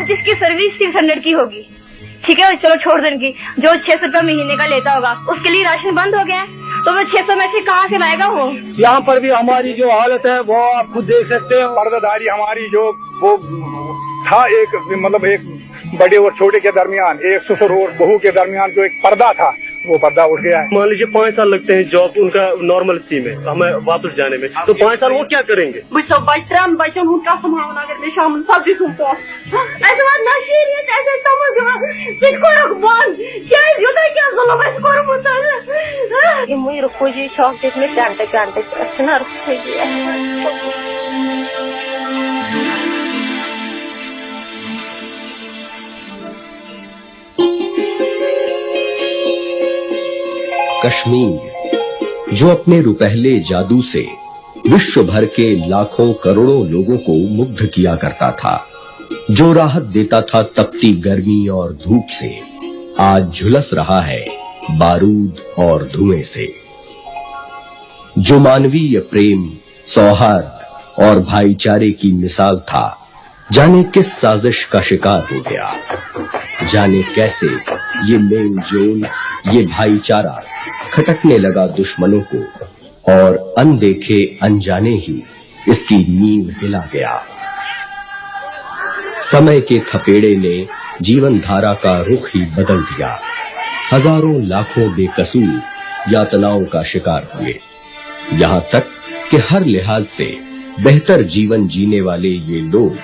अब जिसकी सर्विस 600 की होगी, ठीक है चलो छोड़ देने की, जो 600 रुपया महीने का लेता होगा उसके लिए राशन बंद हो गया है, तो मैं 600 में से कहाँ से लाएगा वो? यहाँ पर भी हमारी जो हालत है वो आप खुद देख सकते हैं। पर्दादारी हमारी जो वो था, एक मतलब एक बड़े और छोटे के दरमियान, एक ससुर और बहू के दरमियान जो एक पर्दा था, वो पर्दा उठ गया है। मान लीजिए 5 साल लगते हैं जॉब उनका नॉर्मल सी में हमें वापस जाने में, तो 5 साल वो क्या करेंगे? बच्चों उनका संभावना अगर शाम सब्जी पोस ऐसे बात नशीरियत ऐसे समझ क्या मुझे रुको जी शौक देखने घंटे ना रुको जी। कश्मीर जो अपने रुपहले जादू से विश्व भर के लाखों करोड़ों लोगों को मुग्ध किया करता था, जो राहत देता था तपती गर्मी और धूप से, आज झुलस रहा है बारूद और धुएं से। जो मानवीय प्रेम, सौहार्द और भाईचारे की मिसाल था, जाने किस साजिश का शिकार हो गया। जाने कैसे ये मेल जोल, ये भाईचारा खटकने लगा दुश्मनों को, और अनदेखे अनजाने ही इसकी नींव हिला गया। समय के थपेड़े ने जीवन धारा का रुख ही बदल दिया। हजारों लाखों बेकसूर यातनाओं का शिकार हुए, यहाँ तक कि हर लिहाज से बेहतर जीवन जीने वाले ये लोग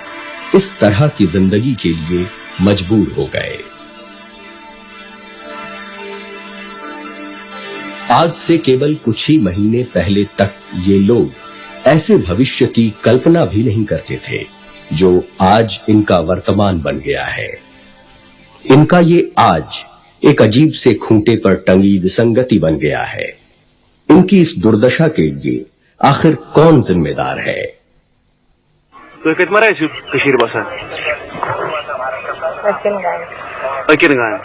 इस तरह की जिंदगी के लिए मजबूर हो गए। आज से केवल कुछ ही महीने पहले तक ये लोग ऐसे भविष्य की कल्पना भी नहीं करते थे जो आज इनका वर्तमान बन गया है। इनका ये आज एक अजीब से खूंटे पर टंगी विसंगति बन गया है। इनकी इस दुर्दशा के लिए आखिर कौन जिम्मेदार है? तो कितना रहे कशीर बसा अकिन गान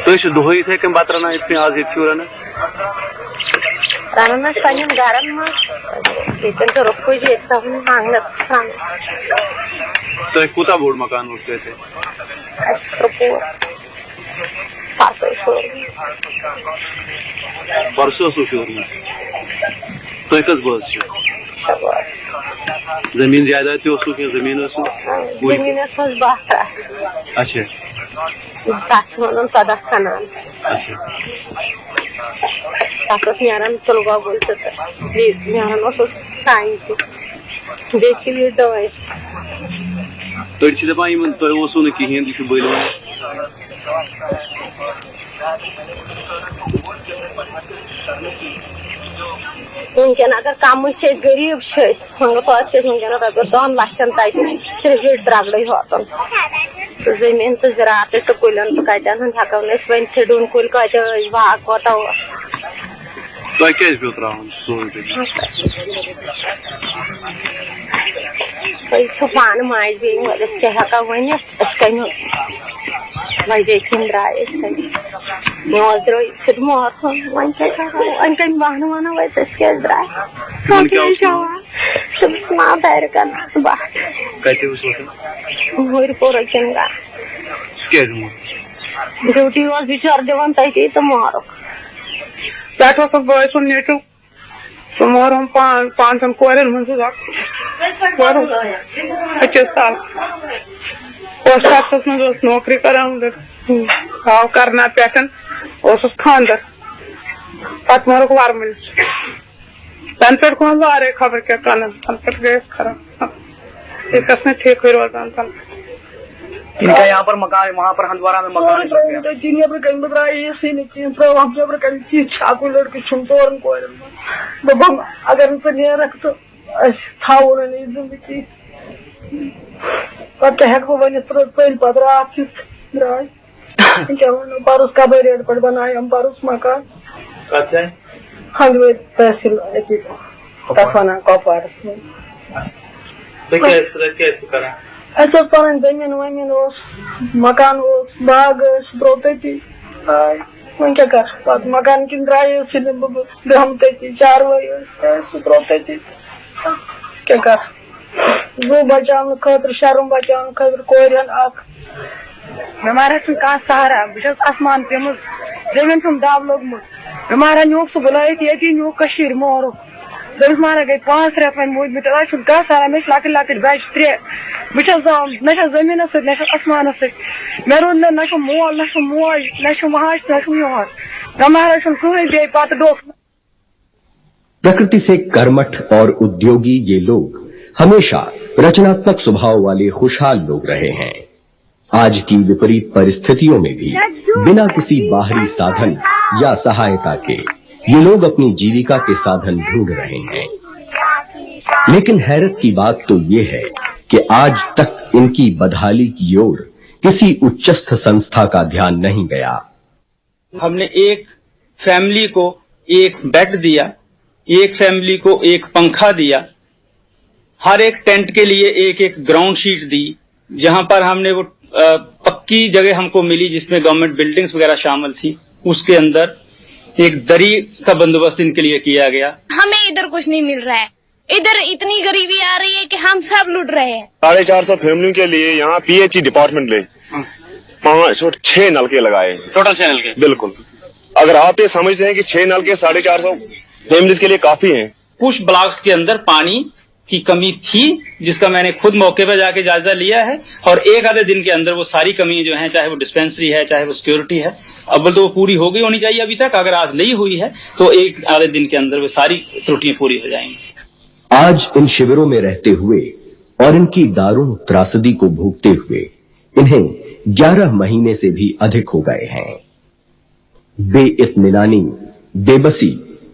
तो इस दोही थे कि बात रहना इतनी आज इतनी राना पानी गारम में इतने तो रुको जी इतना हम मांगना तो एक कुता बोर्ड मकान उठते थे परसों सुशोर में तो एक बस जमीन ज्यादा थी उसको क्या जमीन अच्छा पदा खाना न्यारा चलगा बोलते न्यारा देखी दवाई तो दपा तो ओसो न कहें यह बल वनकन अगर कम गरीब वनकन अगर 2 लक्षन तक द्रगड़े होतन तो जमीन तो ज़रात तो कुलन तो कतन हेको वन थडून कुल कत भाग कोता पान माज बे क्या हेका वन कन वजह द्राय मोज द्रो मोर वन वन कन बहन वन वह क्या द्राय ना दायर कर पूर ड्यूटी बिचार दिवान तथी तो मारो पे बस नेटू तो मोर 5 कोरन मन 25 साल पोस्ट ऑफिस में नौकरी करान हाव करना पे खानदर पत मोरक वरमल तन पे वारे खबर क्या कन तन पे गए खराब एक ठीक रोजान तन इनका यहाँ पर मकान, वहाँ पर हंदवारा में मकान अगर रखो जिंदगी पे हेको वन पल पे रात द्राय क्या वो परस कबर रेट पे बनाए हम परस मकान हंदवे तहसील वन कपवारस पन जमीन वमीन मकान बाग त्रो तथी वन क्या कर मकान किन द्राय हम तथी 4 वह त्रो तथी क्या कर वो बचाने खतर शर्म बचाने खतर कोरियन अख मे मारा कह सहारा बस आसमान पेम जमीन तुम दाव लोगमुत मे मारा नुक सह बुलायत ये नुक मोर दस मारा गई 5 रेत वन मूद कह सहारा मे लकट लकट बच 3 बस ना जमीन ना आसमान मे रूद ना मोल ना मोज ना महाज ना योर मे मारा कहें बे पत डोक। प्रकृति से कर्मठ और उद्योगी ये लोग हमेशा रचनात्मक स्वभाव वाले खुशहाल लोग रहे हैं। आज की विपरीत परिस्थितियों में भी बिना किसी बाहरी साधन या सहायता के ये लोग अपनी जीविका के साधन ढूंढ रहे हैं। लेकिन हैरत की बात तो ये है कि आज तक इनकी बदहाली की ओर किसी उच्चस्थ संस्था का ध्यान नहीं गया। हमने एक फैमिली को एक बेड दिया, एक फैमिली को एक पंखा दिया, हर एक टेंट के लिए एक एक ग्राउंड शीट दी, जहां पर हमने वो पक्की जगह हमको मिली जिसमें गवर्नमेंट बिल्डिंग्स वगैरह शामिल थी, उसके अंदर एक दरी का बंदोबस्त इनके लिए किया गया। हमें इधर कुछ नहीं मिल रहा है, इधर इतनी गरीबी आ रही है कि हम सब लुट रहे हैं। 450 फैमिलियों के लिए यहाँ PHE डिपार्टमेंट ने 5 और 6 नलके लगाए, टोटल 6 नलके। बिल्कुल, अगर आप ये समझते हैं कि 6 नलके 450 फैमिलीज के लिए काफी हैं। कुछ ब्लॉक्स के अंदर पानी की कमी थी, जिसका मैंने खुद मौके पर जाके जायजा लिया है, और एक आधे दिन के अंदर वो सारी कमी जो है, चाहे वो डिस्पेंसरी है, चाहे वो सिक्योरिटी है, अव्वल तो वो पूरी हो गई होनी चाहिए अभी तक। अगर आज नहीं हुई है तो एक आधे दिन के अंदर वो सारी त्रुटियां पूरी हो जाएंगी। आज इन शिविरों में रहते हुए और इनकी दारुण त्रासदी को भोगते हुए इन्हें 11 महीने से भी अधिक हो गए हैं। बेइत्मीनानी, बेबसी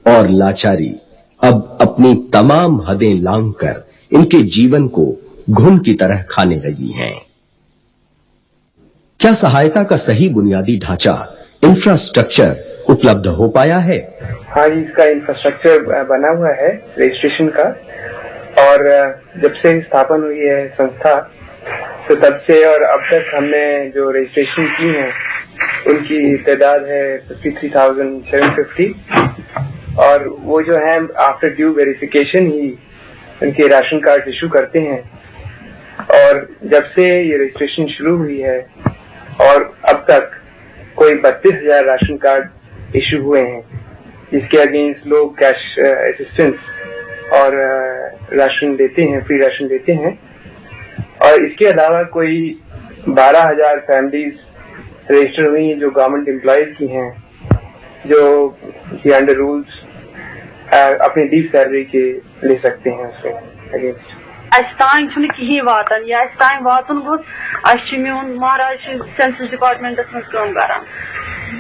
और लाचारी अब अपनी तमाम हदें लांघकर इनके जीवन को घुन की तरह खाने लगी हैं। क्या सहायता का सही बुनियादी ढांचा, इंफ्रास्ट्रक्चर उपलब्ध हो पाया है? हाँ जी, इसका इंफ्रास्ट्रक्चर बना हुआ है रजिस्ट्रेशन का, और जब से स्थापन हुई है संस्था तो तब से और अब तक हमने जो रजिस्ट्रेशन की है उनकी तादाद है 53,750, और वो जो है आफ्टर ड्यू वेरिफिकेशन ही उनके राशन कार्ड इशू करते हैं। और जब से ये रजिस्ट्रेशन शुरू हुई है और अब तक कोई 32,000 राशन कार्ड इशू हुए हैं, जिसके अगेंस्ट लोग कैश असिस्टेंस और राशन देते हैं, फ्री राशन देते हैं। और इसके अलावा कोई 12,000 फैमिलीज रजिस्टर हुई हैं जो गवर्नमेंट एम्प्लॉयज की हैं, जो अंडर रूल्स अपनी लीव सैलरी के ले सकते हैं उसमें अगेंस्ट। तान कहीं वातान या तान वातन गोस मोन महाराज सेंसस डिपार्टमेंटस मज कर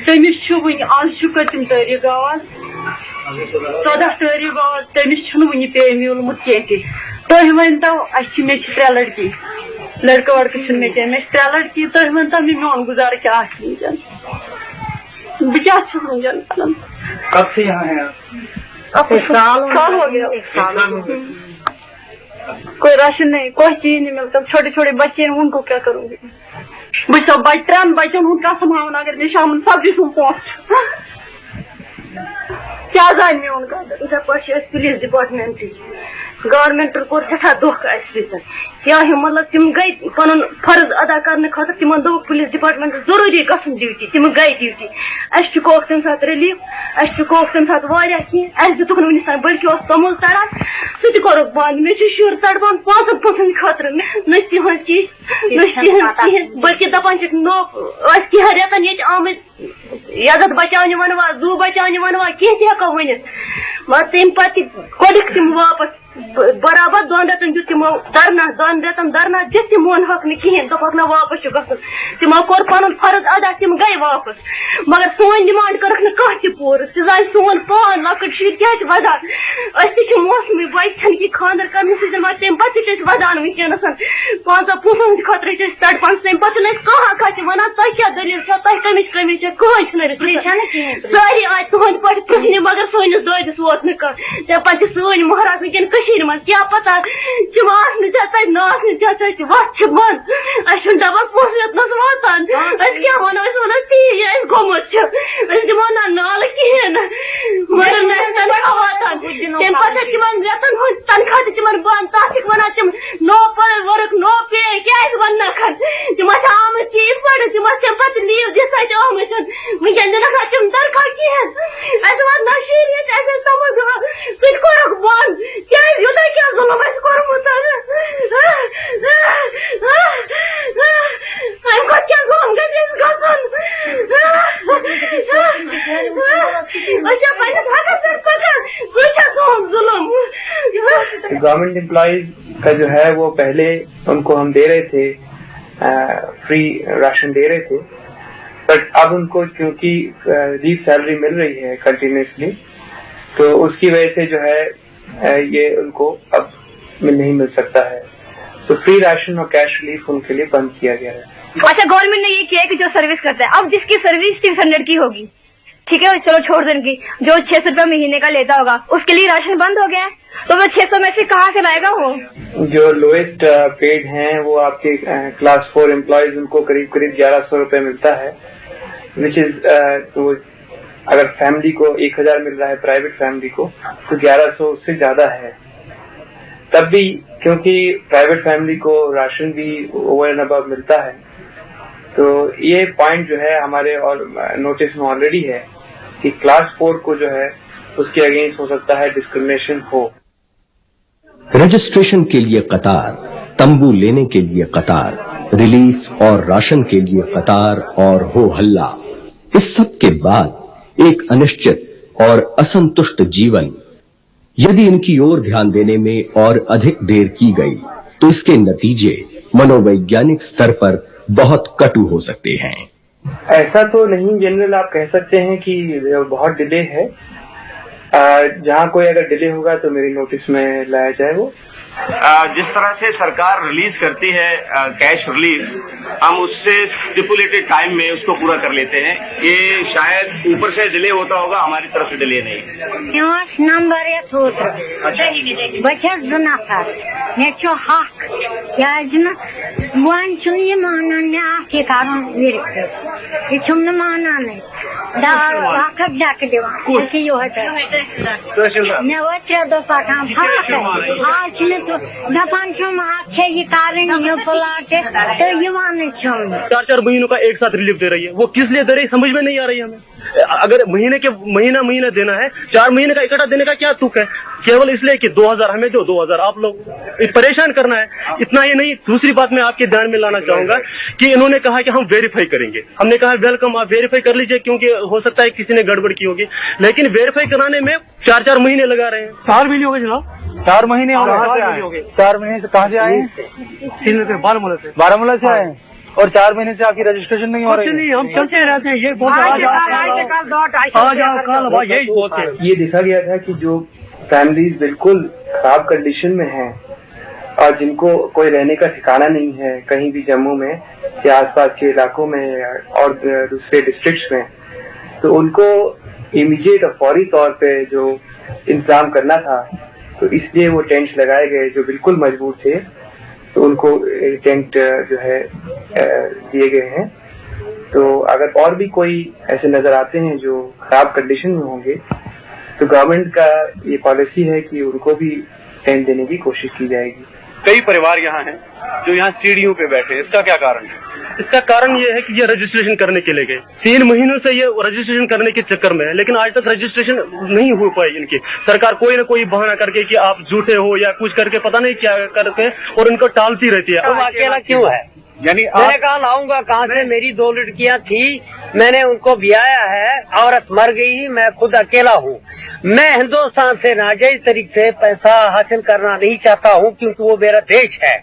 तमिस आज कतिम तारीख आवाज 14 तारीख आवाज तमिस वन पे मिलमुत कह तुम वन तो मे 3 लड़की लड़का वड़का मे कह मे 3 लड़की तुम वन तो मोन गुजार क्या बह क्या कब से यहाँ है साल हो गया, कोई राशन नहीं, कोई चीज नहीं मिलता। छोटे छोटे बच्चे हैं, उनको क्या करूंगी? बस सब 3 बच्चन हूं का संभावना अगर मैं शाम सब्जी सुन पोस्ट क्या जान में उनका इधर पे पुलिस डिपार्टमेंट गवर्नमेंट कोर सठा धोखा क्या मतलब तम गई पन फर्ज अदा करने खातर तिम दो पुलिस डिपार्टमेंट जरूरी गसन ड्यूटी, तिम गई ड्यूटी। अोक तम सात रिलीफ, अोक तम सात कह दुख वन तान बल्कि तमुल तड़ान सह तोर बंद। मे शुर तड़पान 5% खतर न तिहन चीज न कहें, बल्कि दपान नो कह रेतन ये आमद इज्जत बचाने वनवा, जू बचाने वनवा, कह तक वन मगर तम पे तिम वापस बराबर 2 रेतन दित तिमो धरना, 2 रेतन धरना दित तिम वन हक कहें, दोपक ना वापस गसन। तिमो कोर पन फर्ज अदा, तिम गई वापस, मगर सोन डिमांड करक न कह पूर जान सोन पान लकट शुर क्या वदान। मौसमी बच्चन की खानदर करने से तम पे वदान वनकस 5% खतर तड़पान तम पे कह कह वन तुम क्या दलील तुम कमिच कमी कहें सारी आय तुहद पे पृथ्वी, मगर सोनिस ददस वोत न कह पे सन महाराज वनकन मज क्या पता तम आस वत बंद दपान पोस योतनस वातान क्या वो वो ती गोमुत दिमो ना नाल कहें मगर तनख्वाह वातान तम पे तिम रेतन हूं तनख्वाह तिम बंद तथ वन तम गवर्नमेंट एम्प्लॉयज का जो है वो पहले उनको हम दे रहे थे, फ्री राशन दे रहे थे, बट अब उनको क्योंकि लीव सैलरी मिल रही है कंटिन्यूसली, तो उसकी वजह से जो है ये उनको अब नहीं मिल सकता है। तो फ्री राशन और कैश रिलीफ उनके लिए बंद किया गया है। अच्छा, गवर्नमेंट ने ये किया कि जो सर्विस करता है, अब जिसकी सर्विस 600 की होगी, ठीक है चलो छोड़ दें की, जो 600 रुपया महीने का लेता होगा उसके लिए राशन बंद हो गया है, तो वो 600 में से कहाँ से लाएगा वो? जो लोएस्ट पेड हैं वो आपके क्लास 4 एम्प्लॉयज, उनको करीब 1100 रुपए मिलता है, विच इज तो अगर फैमिली को 1000 मिल रहा है प्राइवेट फैमिली को, तो 1100 उससे ज्यादा है। तब भी क्योंकि प्राइवेट फैमिली को राशन भी ओवर एंड अबव मिलता है, तो ये पॉइंट जो है हमारे और नोटिस में ऑलरेडी है कि क्लास 4 को जो है उसके अगेंस्ट हो सकता है डिस्क्रिमिनेशन हो। रजिस्ट्रेशन के लिए कतार, तंबू लेने के लिए कतार, रिलीफ और राशन के लिए कतार और हो हल्ला, इस सब के बाद एक अनिश्चित और असंतुष्ट जीवन। यदि इनकी ओर ध्यान देने में और अधिक देर की गई तो इसके नतीजे मनोवैज्ञानिक स्तर पर बहुत कटु हो सकते हैं। ऐसा तो नहीं, जनरल आप कह सकते हैं कि बहुत डिले है। जहाँ कोई अगर डिले होगा तो मेरी नोटिस में लाया जाए वो। जिस तरह से सरकार रिलीज करती है कैश रिलीफ, हम उससे स्टिपुलेटेड टाइम में उसको पूरा कर लेते हैं। ये शायद ऊपर से डिले होता होगा, हमारी तरफ से डिले नहीं। नंबर बचत जुनाफर मे हक क्या वन ये मानन मे आख कारण ये मानन मे वो 3 दफा काम आज दफान ये कारण ये प्लाट तो ये मान 4 महीनों का एक साथ रिलीफ दे रही है, वो किस लिए दे रही है समझ में नहीं आ रही है हमें। अगर महीना देना है, 4 महीने का इकट्ठा देने का क्या तुक है? केवल इसलिए कि 2000 हमें दो, 2000 आप लोग, परेशान करना है। इतना ही नहीं, दूसरी बात मैं आपके ध्यान में लाना चाहूंगा कि इन्होंने कहा कि हम वेरीफाई करेंगे। हमने कहा वेलकम, आप वेरीफाई कर लीजिए, क्योंकि हो सकता है किसी ने गड़बड़ की होगी, लेकिन वेरीफाई कराने में 4 महीने लगा रहे हैं। 4 महीने हो गए जनाब, 4 महीने हो गए। 4 महीने से कहाँ से आए हैं? बारामूला से आए हैं, और 4 महीने से आपकी रजिस्ट्रेशन नहीं हो रही है। नहीं, हम चलते रहते हैं, ये बोलते यही बोलते हैं। ये देखा गया था कि जो फैमिलीज बिल्कुल खराब कंडीशन में हैं और जिनको कोई रहने का ठिकाना नहीं है कहीं भी जम्मू में या आसपास के इलाकों में और दूसरे डिस्ट्रिक्ट्स में, तो उनको इमीडिएट और फौरी तौर पे जो इंतजाम करना था, तो इसलिए वो टेंट लगाए गए जो बिल्कुल मजबूर थे, तो उनको टेंट जो है दिए गए हैं। तो अगर और भी कोई ऐसे नजर आते हैं जो खराब कंडीशन में होंगे, तो गवर्नमेंट का ये पॉलिसी है कि उनको भी टेंट देने की कोशिश की जाएगी। कई परिवार यहाँ हैं जो यहाँ सीढ़ियों पे बैठे हैं, इसका क्या कारण है? इसका कारण ये है कि ये रजिस्ट्रेशन करने के लिए गए, 3 महीनों से ये रजिस्ट्रेशन करने के चक्कर में है, लेकिन आज तक रजिस्ट्रेशन नहीं हो पाई इनकी। सरकार कोई ना कोई बहाना करके कि आप झूठे हो या कुछ करके पता नहीं क्या करके और इनको टालती रहती है। तुम अकेला क्यों है? यानी मैंने कहा लाऊंगा कहाँ से, मेरी 2 लड़कियां थी, मैंने उनको ब्याया है, औरत मर गई, मैं खुद अकेला हूँ। मैं हिंदुस्तान से नाजायज तरीके से पैसा हासिल करना नहीं चाहता हूँ, क्योंकि वो मेरा देश है।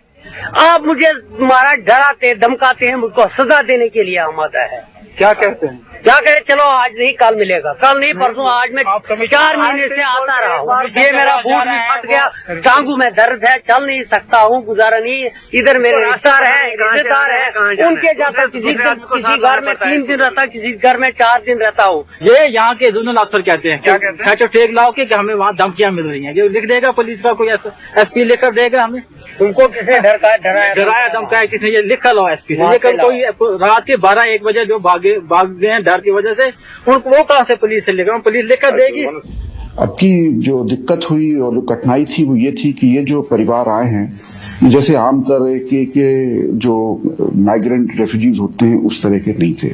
आप मुझे मारा डराते धमकाते हैं, मुझको सजा देने के लिए आमादा है। क्या कहते हैं? क्या कहे, चलो आज नहीं कल मिलेगा, कल नहीं परसों, आज मैं 4 महीने से आता रहा हूँ। ये मेरा बूट भी फट गया, टांगू में दर्द है, चल नहीं सकता हूँ, गुजारा नहीं। इधर मेरे रिश्तेदार हैं, उनके जाता किसी घर में 3 दिन रहता, किसी घर में 4 दिन रहता हूँ। ये यहाँ के जोनल अफसर कहते हैं, क्या कहते हैं? फेक लाओ कि हमें वहाँ धमकियाँ मिल रही हैं, जो लिख देगा पुलिस का कोई SP लेकर देगा हमें। तुमको किसने डराया धमकाया किसने? ये लिखा लो SP से। लेकिन कोई रात के 12-1 बजे जो भाग गए हैं डर की वजह से, उनको वो कहाँ से पुलिस से लेकर? पुलिस लेकर देगी। अब की जो दिक्कत हुई और जो कठिनाई थी वो ये थी कि ये जो परिवार आए हैं, जैसे आम तरह के जो माइग्रेंट रेफ्यूजीज होते हैं उस तरह के नहीं थे।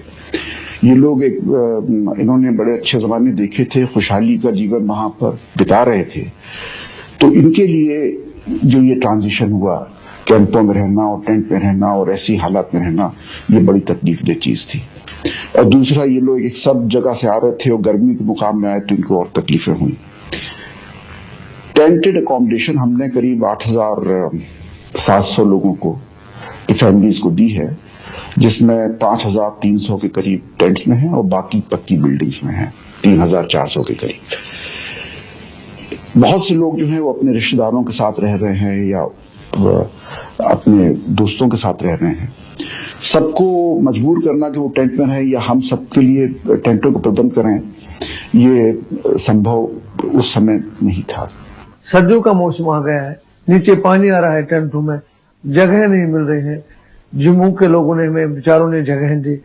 ये लोग इन्होंने बड़े अच्छे जमाने देखे थे, खुशहाली का जीवन वहां पर बिता रहे थे। तो इनके लिए जो ये ट्रांजिशन हुआ, कैंपों में रहना और टेंट में रहना और ऐसी हालात में रहना, ये बड़ी तकलीफदेह चीज थी। और दूसरा, ये लोग एक सब जगह से आ रहे थे और गर्मी के मुकाम में आए तो इनको और तकलीफें हुई। टेंटेड अकोमोडेशन हमने करीब 8,700 लोगों को की फैमिलीज को दी है, जिसमें 5,300 के करीब टेंट्स में हैं और बाकी पक्की बिल्डिंग्स में हैं 3,400 के करीब। बहुत से लोग जो हैं वो अपने रिश्तेदारों के साथ रह रहे हैं या अपने दोस्तों के साथ रह रहे हैं। सबको मजबूर करना कि वो टेंट में रहें या हम सबके लिए टेंटों का प्रबंध करें, ये संभव उस समय नहीं था। सर्दियों का मौसम आ गया है, नीचे पानी आ रहा है टेंटों में, जगह नहीं मिल रही है। जम्मू के लोगों ने हमें बेचारों ने जगह दी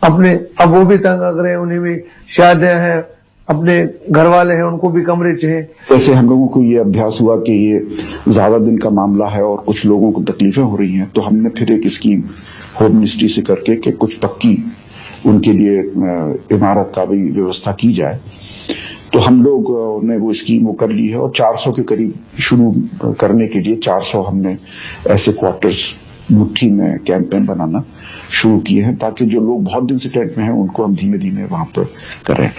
अपने, अब वो भी तंग आ गए, उन्हें भी शादियां हैं, अपने घर वाले हैं, उनको भी कमरे चाहिए। वैसे हम लोगों को ये अभ्यास हुआ कि ये ज्यादा दिन का मामला है और कुछ लोगों को तकलीफें हो रही हैं, तो हमने फिर एक स्कीम होम मिनिस्ट्री से करके कि कुछ पक्की उनके लिए इमारत का भी व्यवस्था की जाए। तो हम लोग ने वो स्कीम वो कर ली है और 400 के करीब शुरू करने के लिए 400 हमने ऐसे क्वार्टर्स मुट्ठी में कैंपेन बनाना शुरू किए हैं, ताकि जो लोग बहुत दिन से टेंट में हैं उनको हम धीमे धीमे वहां पर करें।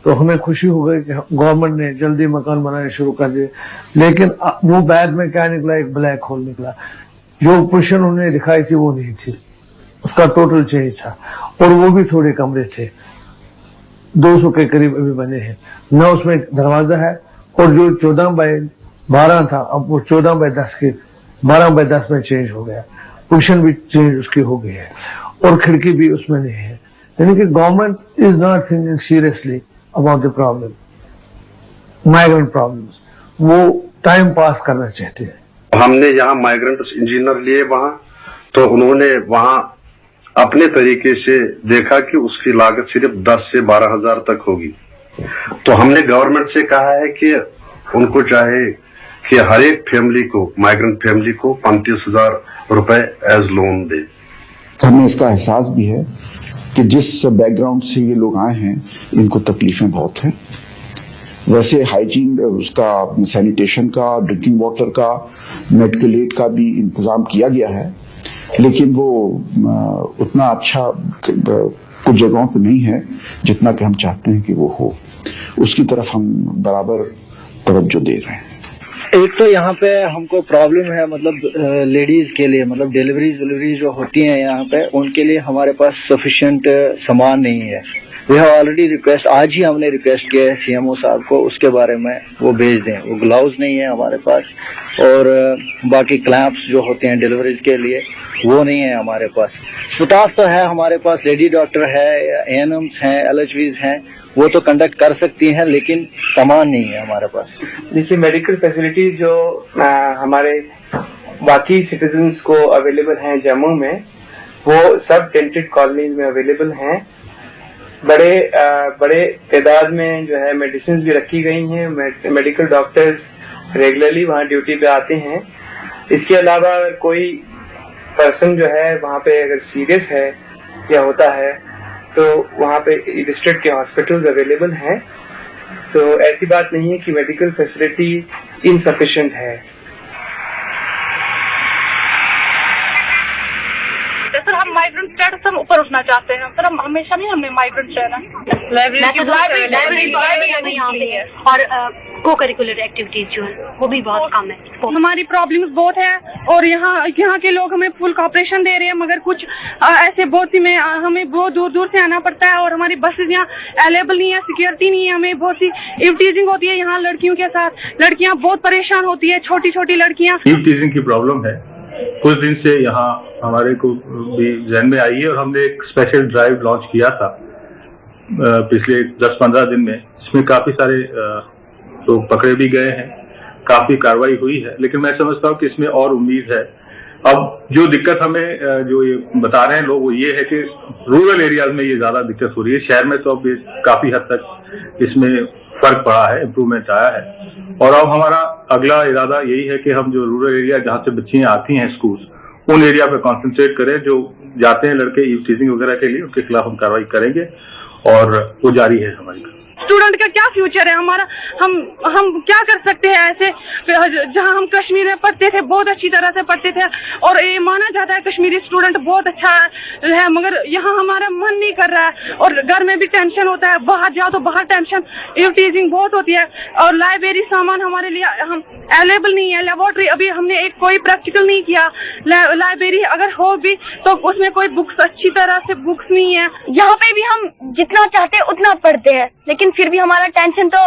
तो हमें खुशी हो गई कि गवर्नमेंट ने जल्दी मकान बनाने शुरू कर दिए, लेकिन वो बैग में क्या निकला, एक ब्लैक होल निकला। जो पोजीशन उन्होंने दिखाई थी वो नहीं थी, उसका टोटल चेंज था और वो भी थोड़े कमरे थे, 200 के करीब अभी बने हैं न, उसमें दरवाजा है। और जो 14x12 था अब वो 14x10 के 12x10 में चेंज हो गया, पोजीशन भी चेंज उसकी हो गई है और खिड़की भी उसमें नहीं है। यानी कि government is not thinking seriously about the problem, migrant problems, वो टाइम पास करना चाहते हैं। हमने यहाँ माइग्रेंट इंजीनियर लिए वहां, तो उन्होंने वहां अपने तरीके से देखा कि उसकी लागत सिर्फ 10 से 12 हजार तक होगी। तो हमने गवर्नमेंट से कहा है कि उनको चाहे कि हर एक फैमिली को, माइग्रेंट फैमिली को 35,000 रुपए एज लोन दे। हमें इसका एहसास भी है कि जिस बैकग्राउंड से ये लोग आए हैं इनको तकलीफें बहुत हैं। वैसे हाइजीन, उसका सैनिटेशन का, ड्रिंकिंग वाटर का, मेडिकल एड का भी इंतजाम किया गया है, लेकिन वो उतना अच्छा कुछ जगहों पर नहीं है जितना कि हम चाहते हैं कि वो हो। उसकी तरफ हम बराबर तवज्जो दे रहे हैं। एक तो यहाँ पे हमको प्रॉब्लम है, मतलब लेडीज के लिए, मतलब डिलीवरी जो होती हैं यहाँ पे, उनके लिए हमारे पास सफिशिएंट सामान नहीं है। वी हैव ऑलरेडी रिक्वेस्ट, आज ही हमने रिक्वेस्ट किया है सीएमओ साहब को, उसके बारे में वो भेज दें। वो ग्लव्स नहीं है हमारे पास और बाकी क्लैंप्स जो होते हैं डिलीवरीज के लिए वो नहीं है हमारे पास। स्टाफ तो है हमारे पास, लेडी डॉक्टर है, एएनएम्स हैं, एलएचवीज हैं, वो तो कंडक्ट कर सकती हैं, लेकिन सामान नहीं है हमारे पास। देखिए, मेडिकल फैसिलिटी जो हमारे बाकी सिटीजन्स को अवेलेबल हैं जम्मू में, वो सब टेंटेड कॉलोनीज में अवेलेबल हैं। बड़े तादाद में जो है मेडिसिन भी रखी गई हैं। मेडिकल डॉक्टर्स रेगुलरली वहाँ ड्यूटी पे आते हैं। इसके अलावा अगर कोई पर्सन जो है वहाँ पे अगर सीरियस है या होता है तो वहाँ पे डिस्ट्रिक्ट के हॉस्पिटल्स अवेलेबल हैं। तो ऐसी बात नहीं है कि मेडिकल फैसिलिटी इनसफिशिएंट है। सर, हम माइग्रेंट स्टेटस हम ऊपर उठना चाहते हैं सर, हम हमेशा नहीं हमें माइग्रेंट रहना। लाइब्रेरी यहाँ पे है और को करिकुलर एक्टिविटीज जो है वो भी बहुत कम है। हमारी प्रॉब्लम्स बहुत है और यहाँ के लोग हमें फुल कॉपरेशन दे रहे हैं, मगर कुछ ऐसे बहुत सी में हमें बहुत दूर दूर से आना पड़ता है और हमारी बसेस यहाँ अवेलेबल नहीं है, सिक्योरिटी नहीं है, हमें बहुत सी ईव टीजिंग होती है यहाँ लड़कियों के साथ। लड़कियाँ बहुत परेशान होती है, छोटी छोटी लड़कियाँ। ईव टीजिंग की प्रॉब्लम है, कुछ दिन से यहाँ हमारे को भी जहन में आई है और हमने एक स्पेशल ड्राइव लॉन्च किया था पिछले 10-15 दिन में। इसमें काफी सारे लोग पकड़े भी गए हैं, काफी कार्रवाई हुई है, लेकिन मैं समझता हूँ कि इसमें और उम्मीद है। अब जो दिक्कत हमें जो ये बता रहे हैं लोग, वो ये है कि रूरल एरियाज में ये ज्यादा दिक्कत हो रही है। शहर में तो अब काफी हद तक इसमें फर्क पड़ा है, इम्प्रूवमेंट आया है। और अब हमारा अगला इरादा यही है कि हम जो रूरल एरिया जहाँ से बच्चियां आती हैं स्कूल, उन एरिया पे कॉन्सेंट्रेट करें। जो जाते हैं लड़के ईव टीजिंग वगैरह के लिए, उनके खिलाफ हम कार्रवाई करेंगे और वो जारी है हमारी। स्टूडेंट का क्या फ्यूचर है हमारा, हम क्या कर सकते हैं ऐसे जहां हम कश्मीर में पढ़ते थे, बहुत अच्छी तरह से पढ़ते थे और ये माना जाता है कश्मीरी स्टूडेंट बहुत अच्छा है, मगर यहाँ हमारा मन नहीं कर रहा है और घर में भी टेंशन होता है, बाहर जाओ तो बाहर टेंशन, टीजिंग बहुत होती है और लाइब्रेरी सामान हमारे लिए हम अवेलेबल नहीं है, लेबोरेटरी अभी हमने एक कोई प्रैक्टिकल नहीं किया, लाइब्रेरी अगर हो भी तो उसमें कोई बुक्स अच्छी तरह से बुक्स नहीं है। यहाँ पे भी हम जितना चाहते हैं उतना पढ़ते हैं, लेकिन फिर भी हमारा टेंशन तो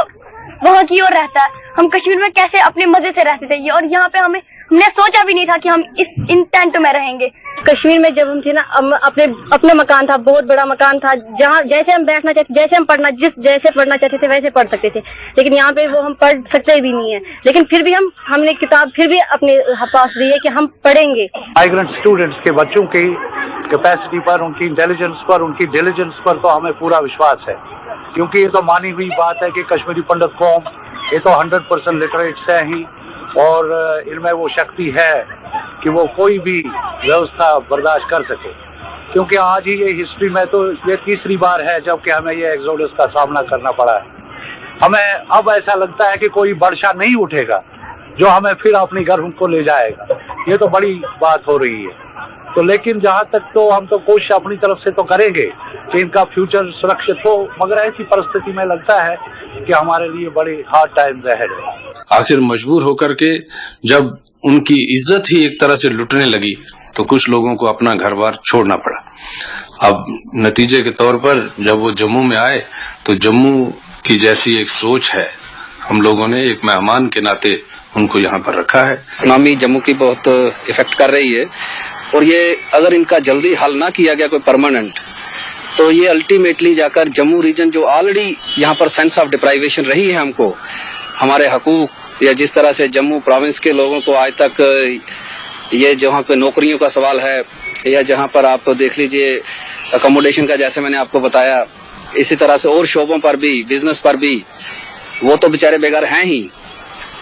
वहाँ की ओर रहता है। हम कश्मीर में कैसे अपने मजे से रहते थे और यहाँ पे हमने सोचा भी नहीं था कि हम इन टेंट में रहेंगे। कश्मीर में जब हम थे ना, अपना मकान था, बहुत बड़ा मकान था, जहाँ जैसे हम बैठना चाहते, जैसे हम जैसे पढ़ना चाहते थे वैसे पढ़ सकते थे, लेकिन यहाँ पे वो हम पढ़ सकते भी नहीं है। लेकिन फिर भी हमने किताब फिर भी अपने पास ली है कि हम पढ़ेंगे। माइग्रेंट स्टूडेंट्स के बच्चों की कैपेसिटी पर, उनकी इंटेलिजेंस पर, उनकी डिलीजेंस पर तो हमें पूरा विश्वास है, क्योंकि ये तो मानी हुई बात है कि कश्मीरी पंडित कौम ये तो 100% लिटरेट्स है ही और इनमें वो शक्ति है कि वो कोई भी व्यवस्था बर्दाश्त कर सके। क्योंकि आज ही ये हिस्ट्री में तो ये तीसरी बार है जबकि हमें ये एक्सोडस का सामना करना पड़ा है। हमें अब ऐसा लगता है कि कोई बर्षा नहीं उठेगा जो हमें फिर अपनी घर को ले जाएगा। ये तो बड़ी बात हो रही है। तो लेकिन जहां तक तो हम तो कोशिश अपनी तरफ से तो करेंगे कि इनका फ्यूचर सुरक्षित हो, मगर ऐसी परिस्थिति में लगता है कि हमारे लिए बड़ी हार्ड टाइम्स अहेड है। आखिर मजबूर होकर के जब उनकी इज्जत ही एक तरह से लुटने लगी तो कुछ लोगों को अपना घर बार छोड़ना पड़ा। अब नतीजे के तौर पर जब वो जम्मू में आए तो जम्मू की जैसी एक सोच है, हम लोगों ने एक मेहमान के नाते उनको यहाँ पर रखा है। इकोनॉमी जम्मू की बहुत इफेक्ट कर रही है और ये अगर इनका जल्दी हल ना किया गया कोई परमानेंट, तो ये अल्टीमेटली जाकर जम्मू रीजन जो ऑलरेडी यहाँ पर सेंस ऑफ डिप्राइवेशन रही है हमको, हमारे हकूक, या जिस तरह से जम्मू प्रोविंस के लोगों को आज तक ये जहाँ पे नौकरियों का सवाल है या जहाँ पर आप देख लीजिए अकोमोडेशन का, जैसे मैंने आपको बताया, इसी तरह से और शोबों पर भी, बिजनेस पर भी, वो तो बेचारे बेकार हैं ही।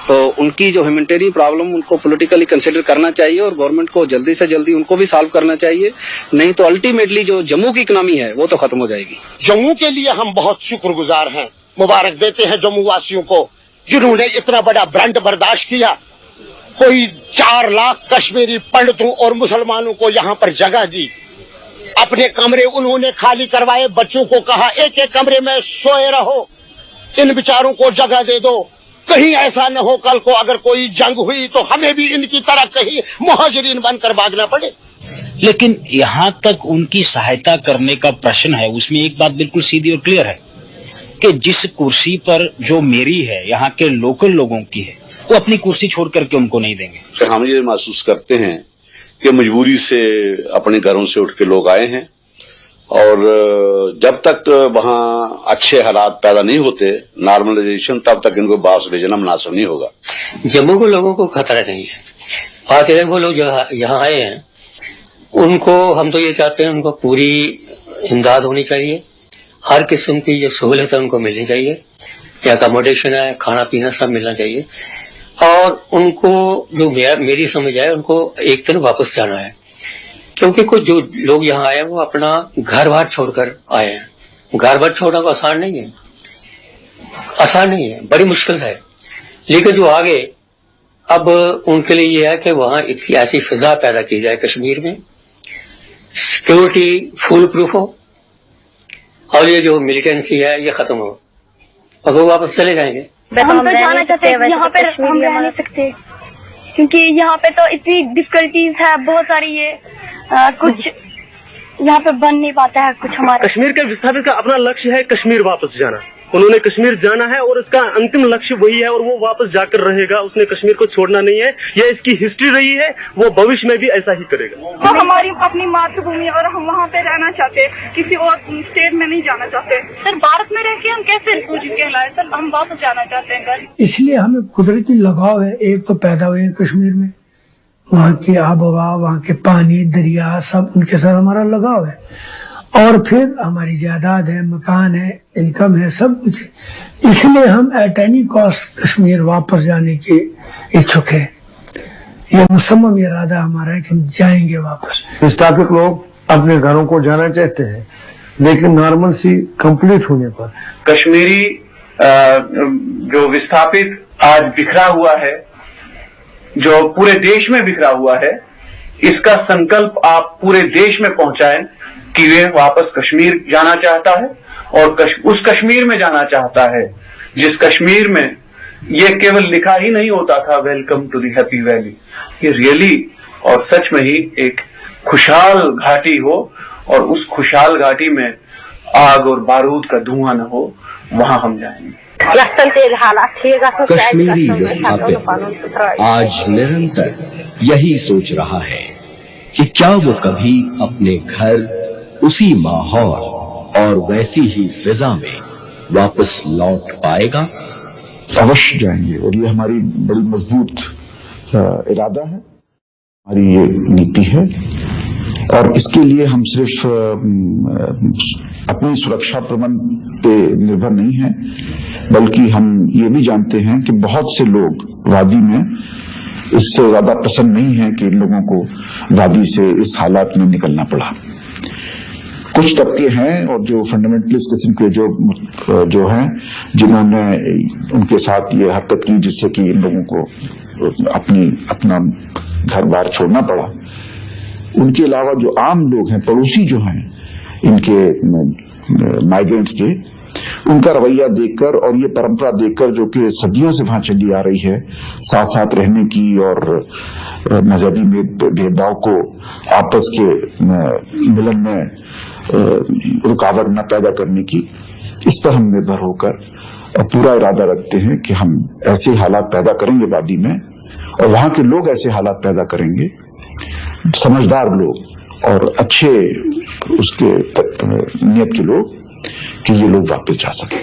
तो उनकी जो ह्यूमैनिटेरियन प्रॉब्लम उनको पॉलिटिकली कंसिडर करना चाहिए और गवर्नमेंट को जल्दी से जल्दी उनको भी सॉल्व करना चाहिए, नहीं तो अल्टीमेटली जो जम्मू की इकोनॉमी है वो तो खत्म हो जाएगी। जम्मू के लिए हम बहुत शुक्रगुजार हैं, मुबारक देते हैं जम्मू वासियों को जिन्होंने इतना बड़ा ब्रांड बर्दाश्त किया। कोई 4 लाख कश्मीरी पंडितों और मुसलमानों को यहाँ पर जगह दी, अपने कमरे उन्होंने खाली करवाए, बच्चों को कहा एक एक कमरे में सोए रहो, इन बेचारों को जगह दे दो, कहीं ऐसा न हो कल को अगर कोई जंग हुई तो हमें भी इनकी तरह कहीं मुहाजिरीन बनकर भागना पड़े। लेकिन यहाँ तक उनकी सहायता करने का प्रश्न है, उसमें एक बात बिल्कुल सीधी और क्लियर है कि जिस कुर्सी पर जो मेरी है यहाँ के लोकल लोगों की है, वो अपनी कुर्सी छोड़ करके उनको नहीं देंगे। हम ये महसूस करते हैं कि मजबूरी से अपने घरों से उठ के लोग आए हैं और जब तक वहाँ अच्छे हालात पैदा नहीं होते, नॉर्मलाइजेशन, तब तक इनको वापस ले जाना मुनासिब नहीं होगा। जम्मू के लोगों को खतरा नहीं है, बाकी वो लोग जो यहाँ आए हैं उनको हम तो ये चाहते हैं उनको पूरी इमदाद होनी चाहिए, हर किस्म की जो सहूलत है उनको मिलनी चाहिए, अकोमोडेशन है, खाना पीना सब मिलना चाहिए और उनको जो मेरी समझ है उनको एक तरफ वापस जाना है, क्योंकि कुछ जो लोग यहाँ आए हैं वो अपना घर बार छोड़कर आए हैं। घर बार छोड़ना को आसान नहीं है, बड़ी मुश्किल है, लेकिन जो आगे अब उनके लिए ये है कि वहाँ इतनी ऐसी फिजा पैदा की जाए कश्मीर में, सिक्योरिटी फुल प्रूफ हो और ये जो मिलिटेंसी है ये खत्म हो और वो वापस चले जाएंगे। हम तो जाना चाहते हैं, यहाँ पे हम रह नहीं सकते क्योंकि यहाँ पे तो इतनी डिफिकल्टीज है बहुत सारी, ये कुछ यहाँ पे बन नहीं पाता है कुछ हमारा। कश्मीर के विस्थापित का अपना लक्ष्य है कश्मीर वापस जाना, उन्होंने कश्मीर जाना है और उसका अंतिम लक्ष्य वही है और वो वापस जाकर रहेगा, उसने कश्मीर को छोड़ना नहीं है, यह इसकी हिस्ट्री रही है, वो भविष्य में भी ऐसा ही करेगा। तो हमारी अपनी मातृभूमि और हम वहाँ पे रहना चाहते, किसी और स्टेट में नहीं जाना चाहते। सर भारत में रह के हम कैसे रिफ्यूजी कहलाए सर, हम वापस जाना चाहते हैं घर। इसलिए हमें कुदरती लगाव है, एक तो पैदा हुए कश्मीर में, वहाँ की आबहवा, वहाँ के पानी, दरिया, सब उनके साथ हमारा लगाव है और फिर हमारी जायदाद है, मकान है, इनकम है, सब कुछ है। इसलिए हम एट एनी कॉस्ट कश्मीर वापस जाने के इच्छुक है। ये मुसम्मम इरादा हमारा है कि हम जाएंगे वापस। विस्थापित लोग अपने घरों को जाना चाहते हैं, लेकिन नॉर्मल सी कंप्लीट होने पर कश्मीरी जो विस्थापित आज बिखरा हुआ है, जो पूरे देश में बिखरा हुआ है, इसका संकल्प आप पूरे देश में पहुंचाएं कि वे वापस कश्मीर जाना चाहता है और उस कश्मीर में जाना चाहता है जिस कश्मीर में ये केवल लिखा ही नहीं होता था welcome to the happy valley, ये रियली और सच में ही एक खुशहाल घाटी हो और उस खुशहाल घाटी में आग और बारूद का धुआं न हो, वहां हम जाएंगे। कश्मीरी विस्थापित आज निरंतर यही सोच रहा है कि क्या वो कभी अपने घर, उसी माहौल और वैसी ही फिजा में वापस लौट पाएगा। अवश्य जाएंगे और ये हमारी बड़ी मजबूत इरादा है, हमारी ये नीति है और इसके लिए हम सिर्फ अपनी सुरक्षा प्रबंध पे निर्भर नहीं है, बल्कि हम ये भी जानते हैं कि बहुत से लोग वादी में इससे ज्यादा पसंद नहीं है कि इन लोगों को वादी से इस हालात में निकलना पड़ा। कुछ तबके हैं और जो फंडामेंटलिस्ट किस्म के जो हैं, जिन्होंने उनके साथ ये हरकत की जिससे कि इन लोगों को अपना घर बार छोड़ना पड़ा। उनके अलावा जो आम लोग हैं, पड़ोसी जो हैं इनके माइग्रेंट्स के, उनका रवैया देखकर और ये परंपरा देखकर जो कि सदियों से वहां चली आ रही है, साथ साथ रहने की और मजहबी भेदभाव को आपस के मिलन में रुकावट न पैदा करने की, इस पर हम निर्भर होकर पूरा इरादा रखते हैं कि हम ऐसे हालात पैदा करेंगे वादी में और वहां के लोग ऐसे हालात पैदा करेंगे, समझदार लोग और अच्छे उसके नियत के लोग, कि ये लोग वापस जा सके।